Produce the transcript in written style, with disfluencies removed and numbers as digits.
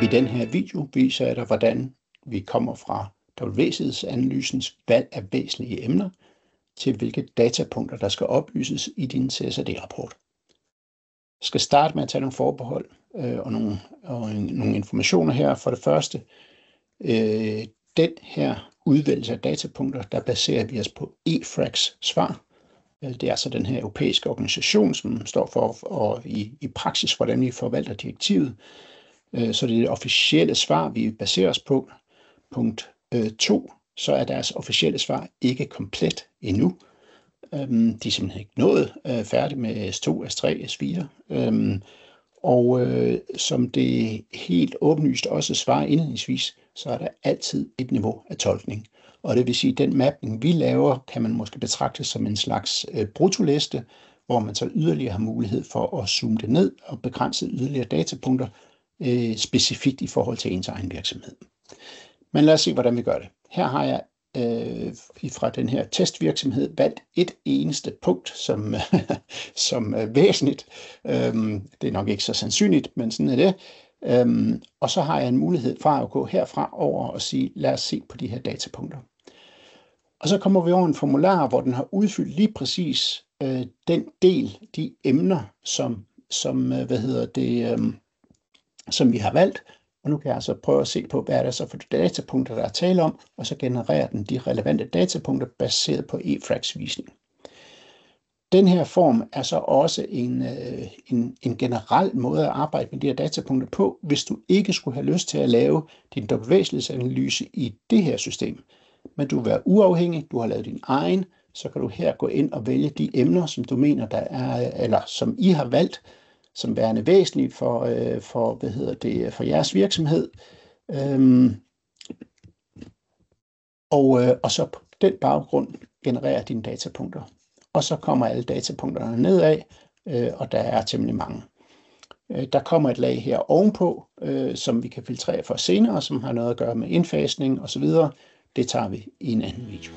I den her video viser jeg dig, hvordan vi kommer fra WCID-analysens valg af væsentlige emner til hvilke datapunkter, der skal oplyses i din CSRD-rapport. Jeg skal starte med at tage nogle forbehold og nogle informationer her. For det første, den her udvælgelse af datapunkter, der baserer vi os på EFRAGs svar. Det er altså den her europæiske organisation, som står for i praksis, hvordan vi forvalter direktivet. Så det er det officielle svar, vi baserer os på. Punkt 2, så er deres officielle svar ikke komplet endnu. De er simpelthen ikke nået færdig med S2, S3, S4. Og som det helt åbenlyst også svarer indledningsvis, så er der altid et niveau af tolkning. Og det vil sige, at den mapning, vi laver, kan man måske betragte som en slags bruttoliste, hvor man så yderligere har mulighed for at zoome det ned og begrænse yderligere datapunkter, specifikt i forhold til ens egen virksomhed. Men lad os se, hvordan vi gør det. Her har jeg fra den her testvirksomhed valgt et eneste punkt som væsentligt. Det er nok ikke så sandsynligt, men sådan er det. Og så har jeg en mulighed fra at gå herfra over og sige, lad os se på de her datapunkter. Og så kommer vi over en formular, hvor den har udfyldt lige præcis den del, de emner, som vi har valgt. Og nu kan jeg altså prøve at se på, hvad er det så for datapunkter, der er tale om, og så genererer den de relevante datapunkter baseret på EFRAGs visning. Den her form er så også en generel måde at arbejde med de her datapunkter på, hvis du ikke skulle have lyst til at lave din WCID-analyse i det her system. Men du vil være uafhængig, du har lavet din egen, så kan du her gå ind og vælge de emner, som du mener, der er, eller som I har valgt, som værende væsentligt for jeres virksomhed. Og så på den baggrund genererer dine datapunkter. Og så kommer alle datapunkterne nedad, og der er temmelig mange. Der kommer et lag her ovenpå, som vi kan filtrere for senere, som har noget at gøre med indfasning osv. Det tager vi i en anden video.